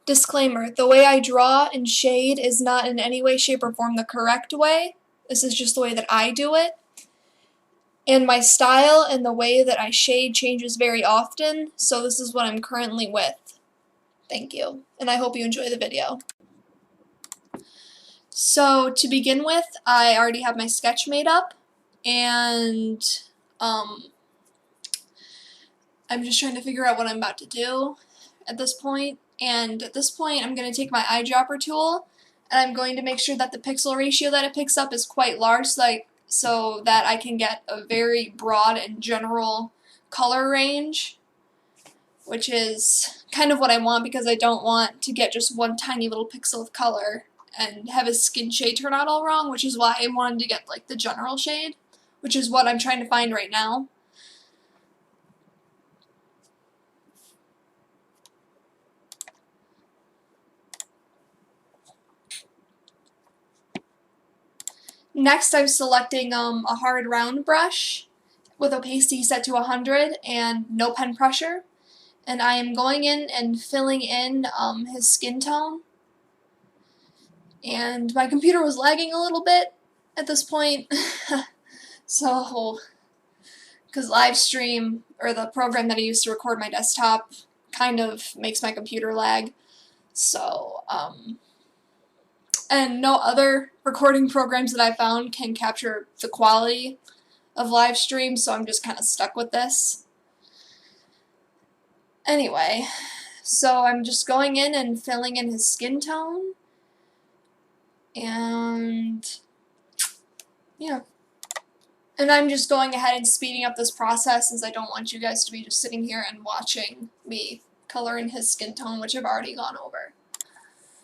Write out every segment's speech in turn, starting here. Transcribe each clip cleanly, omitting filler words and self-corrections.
Disclaimer, the way I draw and shade is not in any way, shape, or form the correct way. This is just the way that I do it. And my style and the way that I shade changes very often, so this is what I'm currently with. Thank you, and I hope you enjoy the video. So to begin with, I already have my sketch made up, and I'm just trying to figure out what I'm about to do at this point. And at this point, I'm going to take my eyedropper tool, and I'm going to make sure that the pixel ratio that it picks up is quite large, so that I can get a very broad and general color range, which is kind of what I want because I don't want to get just one tiny little pixel of color and have his skin shade turn out all wrong, which is why I wanted to get like the general shade, which is what I'm trying to find right now. Next, I'm selecting a hard round brush with opacity set to 100 and no pen pressure. And I am going in and filling in his skin tone. And my computer was lagging a little bit at this point. So, because Livestream, or the program that I use to record my desktop, kind of makes my computer lag. So, and no other recording programs that I found can capture the quality of live stream, so I'm just kind of stuck with this. Anyway, so I'm just going in and filling in his skin tone, and yeah. And I'm just going ahead and speeding up this process since I don't want you guys to be just sitting here and watching me color in his skin tone, which I've already gone over.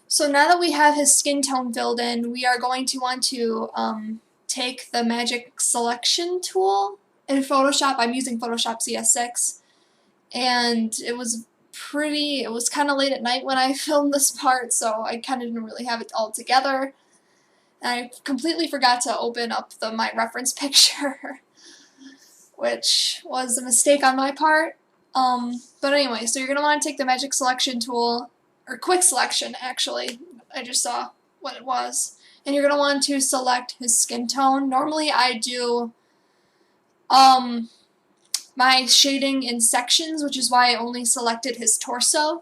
So now that we have his skin tone filled in, we are going to want to take the magic selection tool in Photoshop. I'm using Photoshop CS6, and it was kind of late at night when I filmed this part, so I kind of didn't really have it all together. And I completely forgot to open up my reference picture, which was a mistake on my part. But anyway, so you're going to want to take the magic selection tool, or quick selection actually, I just saw what it was, and you're going to want to select his skin tone. Normally I do my shading in sections, which is why I only selected his torso.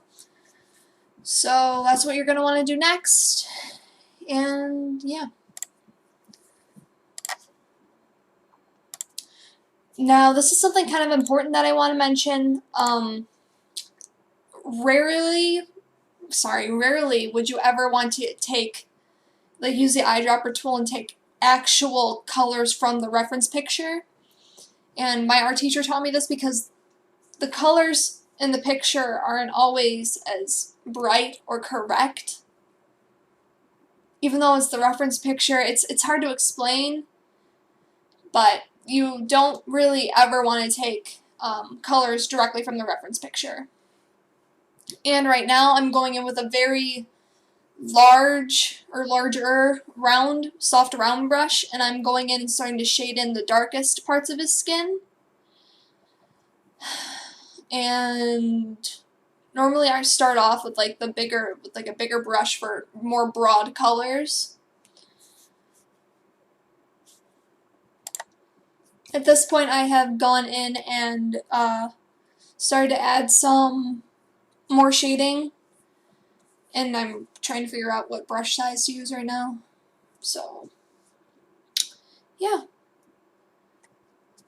So that's what you're going to want to do next, and yeah. Now this is something kind of important that I want to mention. Rarely would you ever want to use the eyedropper tool and take actual colors from the reference picture. And my art teacher taught me this because the colors in the picture aren't always as bright or correct. Even though it's the reference picture, it's hard to explain, but you don't really ever want to take colors directly from the reference picture. And right now I'm going in with a very larger soft round brush, and I'm going in and starting to shade in the darkest parts of his skin. And normally I start off with a bigger brush for more broad colors. At this point I have gone in and started to add some more shading, and I'm trying to figure out what brush size to use right now. So, yeah.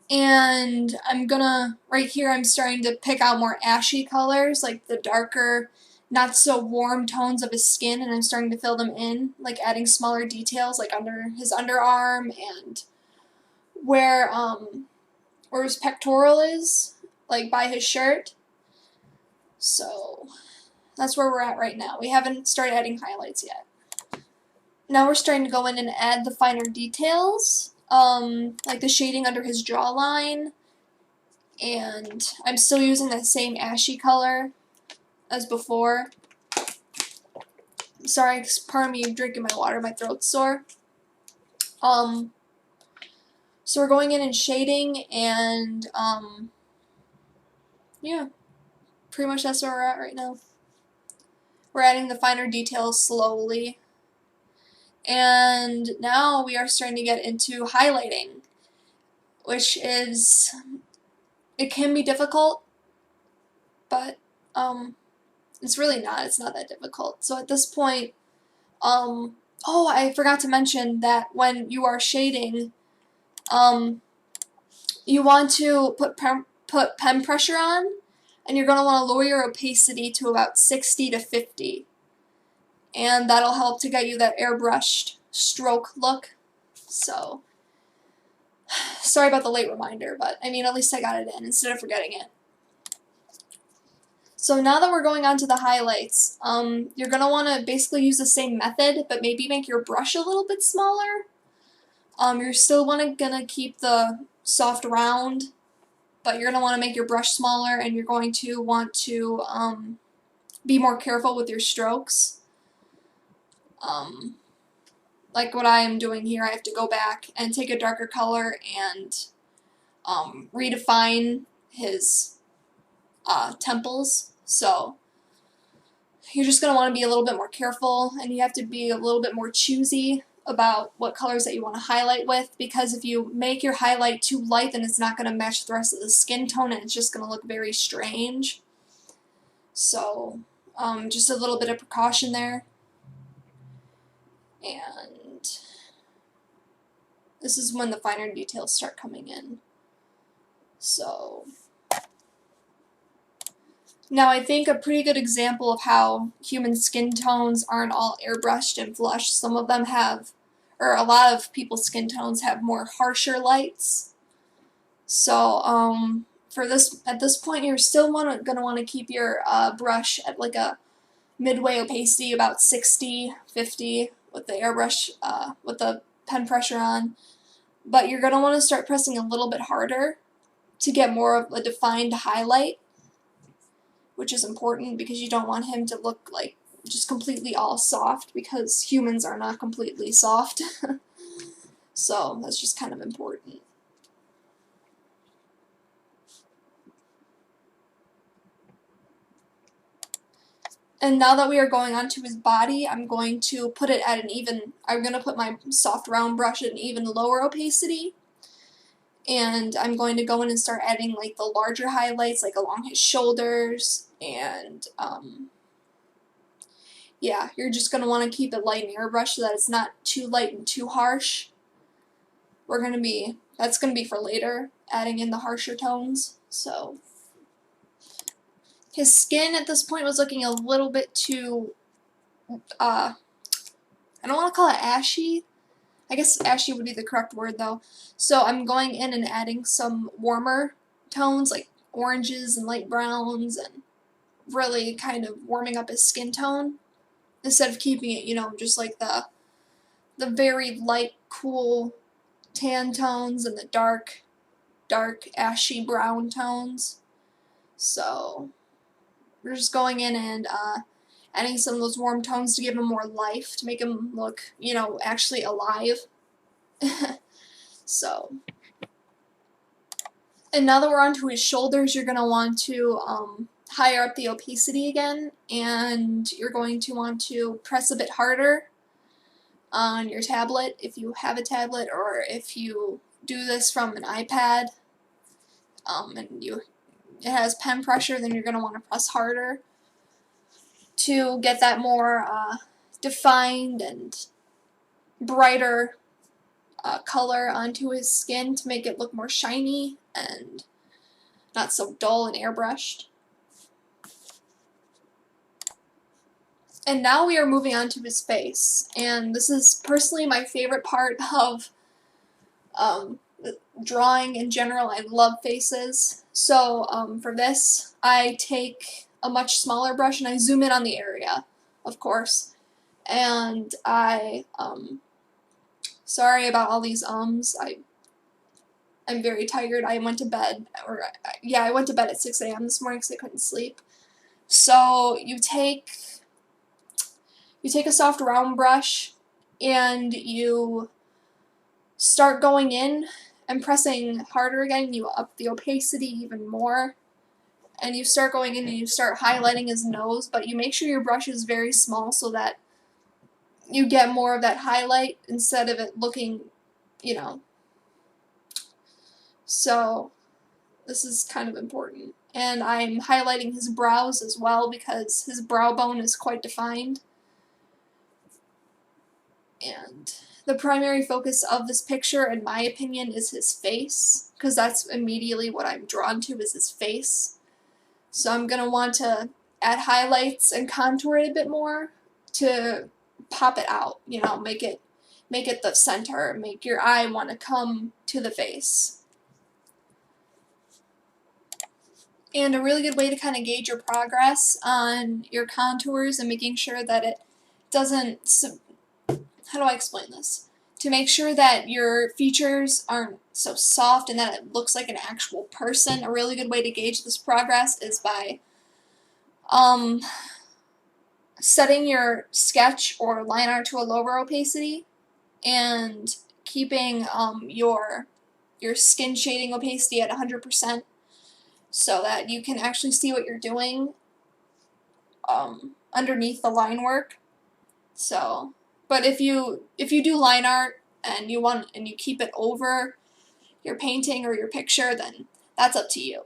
And right here I'm starting to pick out more ashy colors, like the darker, not so warm tones of his skin, and I'm starting to fill them in, like adding smaller details like under his underarm and where his pectoral is, like by his shirt. So that's where we're at right now. We haven't started adding highlights yet. Now we're starting to go in and add the finer details, like the shading under his jawline, and I'm still using that same ashy color as before. Sorry, pardon me drinking my water, my throat's sore. So we're going in and shading, and yeah, pretty much that's where we're at right now. We're adding the finer details slowly. And now we are starting to get into highlighting, which is, it can be difficult, but it's really not. It's not that difficult. So at this point, oh, I forgot to mention that when you are shading, you want to put pen pressure on, and you're going to want to lower your opacity to about 60 to 50. And that'll help to get you that airbrushed stroke look. So, sorry about the late reminder, but I mean, at least I got it in instead of forgetting it. So now that we're going on to the highlights, you're going to want to basically use the same method, but maybe make your brush a little bit smaller. You're still going to keep the soft round, but you're going to want to make your brush smaller, and you're going to want to be more careful with your strokes. Like what I am doing here, I have to go back and take a darker color and redefine his temples. So you're just going to want to be a little bit more careful, and you have to be a little bit more choosy about what colors that you want to highlight with, because if you make your highlight too light, then it's not going to match the rest of the skin tone, and it's just going to look very strange. So just a little bit of precaution there. And this is when the finer details start coming in. So now I think a pretty good example of how human skin tones aren't all airbrushed and flushed. Some of them have, or a lot of people's skin tones have more harsher lights. So for this, at this point, you're still going to want to keep your brush at like a midway opacity, about 60, 50 with the airbrush, with the pen pressure on. But you're going to want to start pressing a little bit harder to get more of a defined highlight, which is important because you don't want him to look like just completely all soft, because humans are not completely soft. So that's just kind of important. And now that we are going on to his body, I'm going to put it at I'm going to put my soft round brush at an even lower opacity. And I'm going to go in and start adding like the larger highlights, like along his shoulders, and yeah, you're just going to want to keep it light and airbrush so that it's not too light and too harsh. That's going to be for later, adding in the harsher tones. So his skin at this point was looking a little bit too, I don't want to call it ashy. I guess ashy would be the correct word though. So I'm going in and adding some warmer tones like oranges and light browns, and really kind of warming up his skin tone instead of keeping it, just like the very light, cool tan tones and the dark ashy brown tones. So we're just going in and adding some of those warm tones to give him more life, to make him look, actually alive. So, and now that we're onto his shoulders, you're going to want to higher up the opacity again, and you're going to want to press a bit harder on your tablet if you have a tablet, or if you do this from an iPad and it has pen pressure, then you're going to want to press harder to get that more defined and brighter color onto his skin, to make it look more shiny and not so dull and airbrushed. And now we are moving on to his face, and this is personally my favorite part of drawing in general. I love faces. So for this, I take a much smaller brush and I zoom in on the area, of course, and sorry about all these I'm very tired. I went to bed, I went to bed at 6 a.m. this morning because I couldn't sleep. So you take a soft round brush and you start going in and pressing harder again. You up the opacity even more, and you start going in and you start highlighting his nose, but you make sure your brush is very small so that you get more of that highlight instead of it looking, you know. So this is kind of important. And I'm highlighting his brows as well because his brow bone is quite defined. And the primary focus of this picture, in my opinion, is his face, because that's immediately what I'm drawn to, is his face. So I'm going to want to add highlights and contour it a bit more to pop it out, you know, make it the center, make your eye want to come to the face. And a really good way to kind of gauge your progress on your contours and making sure that it doesn't, how do I explain this? To make sure that your features aren't so soft and that it looks like an actual person, a really good way to gauge this progress is by setting your sketch or line art to a lower opacity and keeping your skin shading opacity at 100% so that you can actually see what you're doing underneath the line work. So, but if you do line art and you keep it over your painting or your picture, then that's up to you.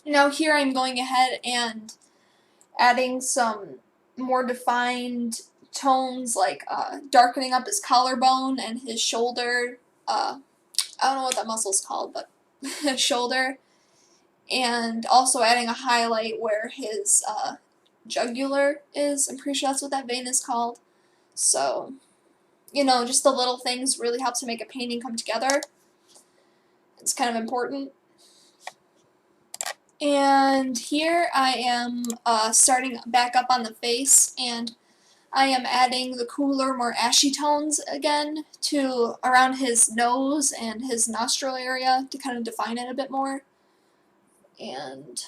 Now here I'm going ahead and adding some more defined tones, like darkening up his collarbone and his shoulder. I don't know what that muscle's called, but his shoulder. And also adding a highlight where his jugular is. I'm pretty sure that's what that vein is called. So, you know, just the little things really help to make a painting come together. It's kind of important. And here I am starting back up on the face, and I am adding the cooler, more ashy tones again to around his nose and his nostril area to kind of define it a bit more. And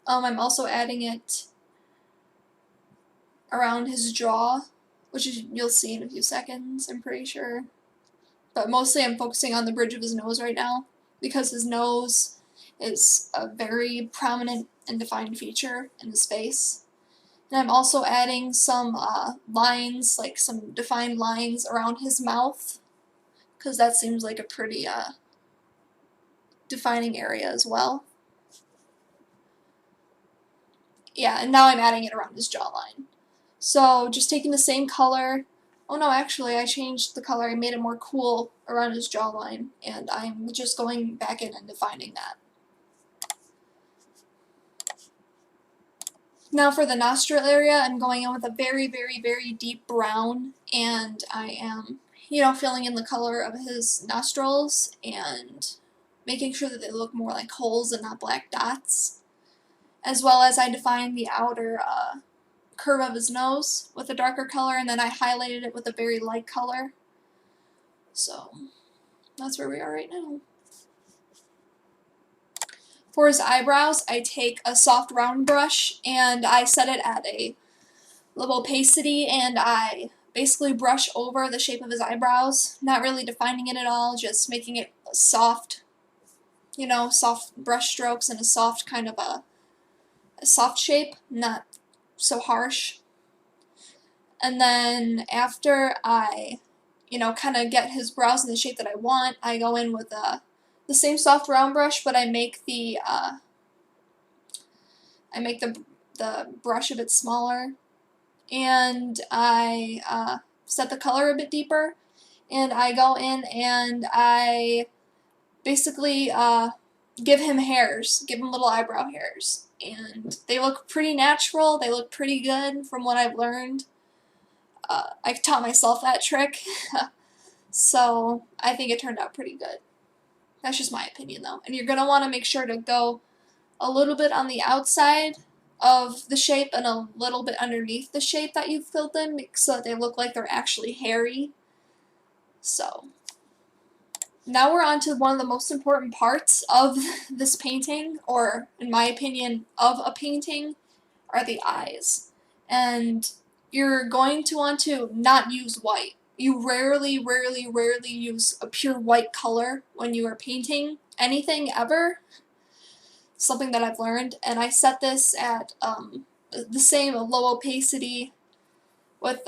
I'm also adding it around his jaw, which you'll see in a few seconds, I'm pretty sure. But mostly I'm focusing on the bridge of his nose right now, because his nose is a very prominent and defined feature in his face. And I'm also adding some lines, like some defined lines around his mouth, because that seems like a pretty defining area as well. Yeah, and now I'm adding it around his jawline. So just taking the same color, oh no, actually I changed the color, I made it more cool around his jawline, and I'm just going back in and defining that. Now for the nostril area, I'm going in with a very, very, very deep brown, and I am, you know, filling in the color of his nostrils and making sure that they look more like holes and not black dots. As well as I define the outer curve of his nose with a darker color, and then I highlighted it with a very light color. So that's where we are right now. For his eyebrows, I take a soft round brush and I set it at a low opacity, and I basically brush over the shape of his eyebrows, not really defining it at all, just making it soft, you know, soft brush strokes and a soft kind of a soft shape, not so harsh. And then after I, you know, kind of get his brows in the shape that I want, I go in with the same soft round brush, but I make the brush a bit smaller, and I set the color a bit deeper, and I go in and I basically give him hairs, give him little eyebrow hairs, and they look pretty natural, they look pretty good from what I've learned. I've taught myself that trick, so I think it turned out pretty good. That's just my opinion though. And you're going to want to make sure to go a little bit on the outside of the shape and a little bit underneath the shape that you've filled in, so that they look like they're actually hairy. So now we're on to one of the most important parts of this painting, or in my opinion of a painting, are the eyes. And you're going to want to not use white. You rarely use a pure white color when you are painting anything ever. something that I've learned, and I set this at the same low opacity with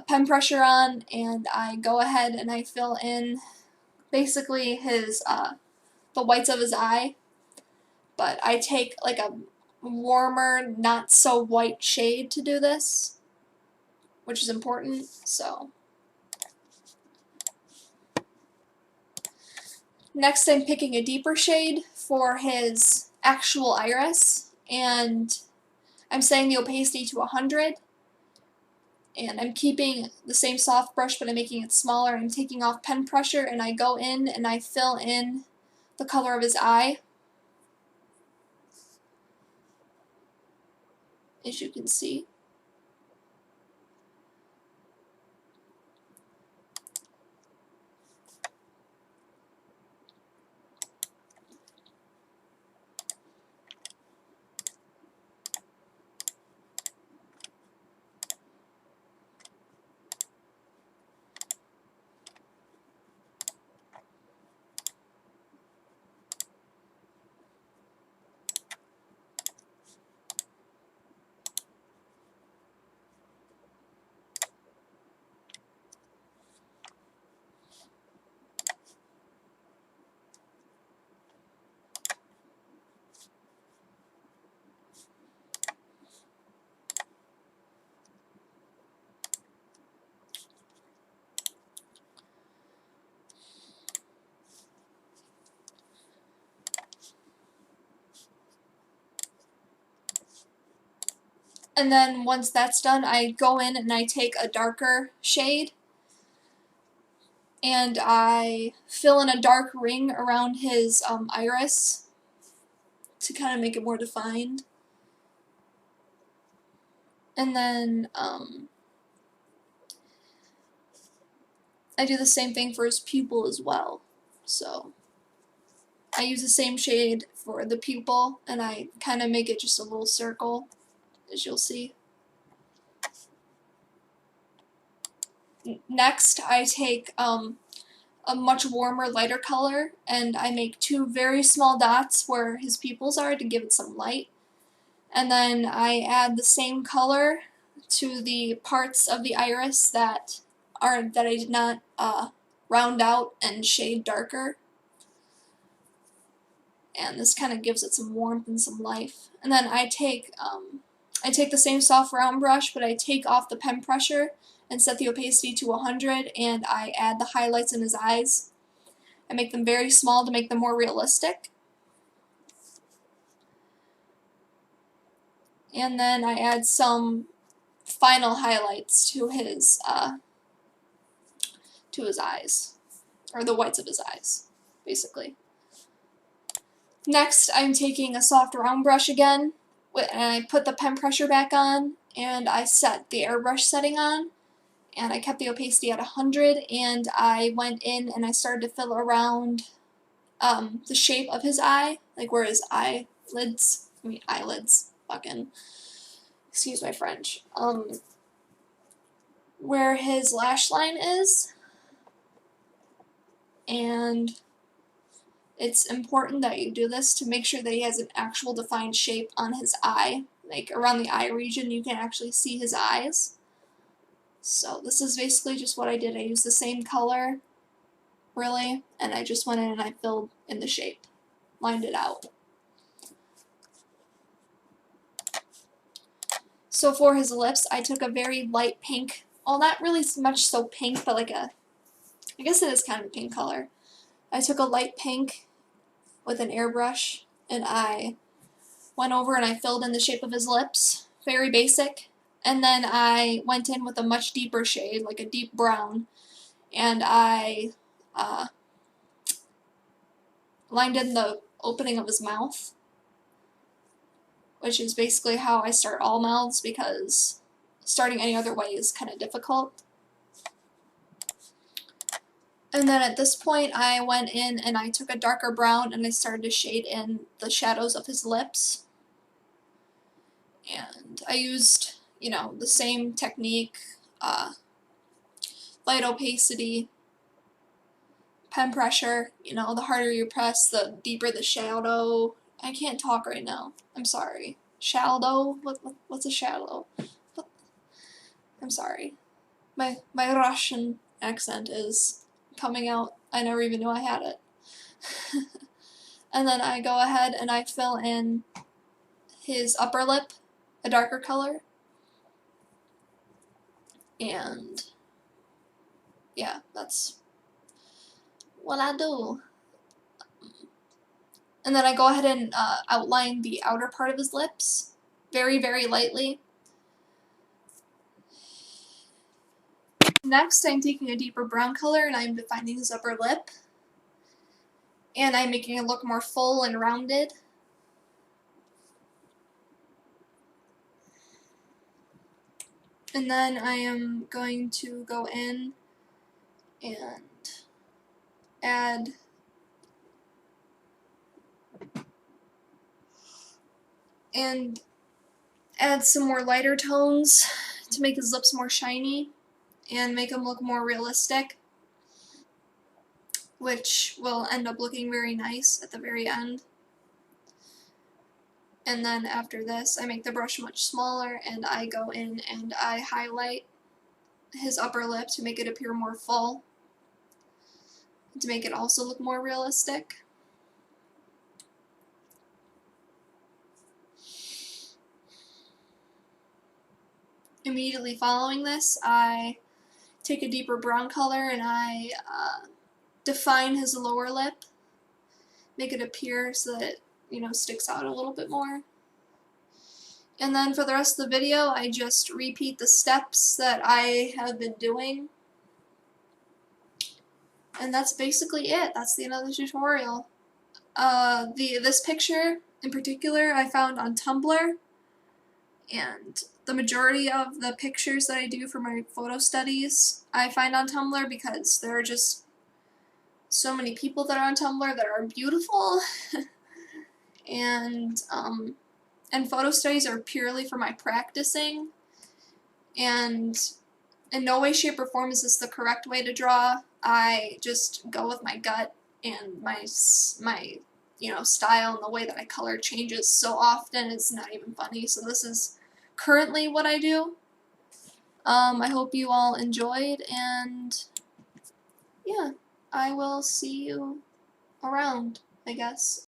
pen pressure on, and I go ahead and I fill in basically his the whites of his eye, but I take like a warmer, not so white shade to do this, which is important. So next I'm picking a deeper shade for his actual iris, and I'm setting the opacity to 100, and I'm keeping the same soft brush but I'm making it smaller. I'm taking off pen pressure and I go in and I fill in the color of his eye, as you can see. And then once that's done, I go in and I take a darker shade and I fill in a dark ring around his iris to kind of make it more defined. And then I do the same thing for his pupil as well. So I use the same shade for the pupil and I kind of make it just a little circle, as you'll see. Next, I take a much warmer, lighter color, and I make two very small dots where his pupils are to give it some light. And then I add the same color to the parts of the iris that I did not round out and shade darker. And this kind of gives it some warmth and some life. And then I take the same soft round brush, but I take off the pen pressure and set the opacity to 100, and I add the highlights in his eyes. I make them very small to make them more realistic. And then I add some final highlights to his eyes, or the whites of his eyes, basically. Next, I'm taking a soft round brush again, and I put the pen pressure back on, and I set the airbrush setting on, and I kept the opacity at 100, and I went in and I started to fill around the shape of his eye, like where his eyelids, fucking, excuse my French, where his lash line is, and it's important that you do this to make sure that he has an actual defined shape on his eye, like around the eye region you can actually see his eyes. So this is basically just what I did. I used the same color, really, and I just went in and I filled in the shape, lined it out. So for his lips, I took a very light pink, well, not really much so pink, but like I guess it is kind of a pink color. I took a light pink with an airbrush, and I went over and I filled in the shape of his lips, very basic. And then I went in with a much deeper shade, like a deep brown, and I lined in the opening of his mouth, which is basically how I start all mouths, because starting any other way is kind of difficult. And then at this point I went in and I took a darker brown and I started to shade in the shadows of his lips. And I used, the same technique, light opacity, pen pressure, the harder you press, the deeper the shadow, I can't talk right now. I'm sorry. Shallow? What's a shallow? What? I'm sorry. My Russian accent is coming out. I never even knew I had it. And then I go ahead and I fill in his upper lip, a darker color. And yeah, that's what I do. And then I go ahead and outline the outer part of his lips very, very lightly. Next, I'm taking a deeper brown color and I'm defining his upper lip. And I'm making it look more full and rounded. And then I am going to go in and add some more lighter tones to make his lips more shiny and make him look more realistic, which will end up looking very nice at the very end. And then after this, I make the brush much smaller and I go in and I highlight his upper lip to make it appear more full, to make it also look more realistic. Immediately following this, I take a deeper brown color and I define his lower lip, make it appear so that it, sticks out a little bit more. And then for the rest of the video, I just repeat the steps that I have been doing. And that's basically it. That's the end of the tutorial. This picture in particular I found on Tumblr, and the majority of the pictures that I do for my photo studies I find on Tumblr because there are just so many people that are on Tumblr that are beautiful. and photo studies are purely for my practicing, and in no way, shape, or form is this the correct way to draw. I just go with my gut, and my style and the way that I color changes so often it's not even funny. So this is currently what I do. I hope you all enjoyed, and yeah, I will see you around, I guess.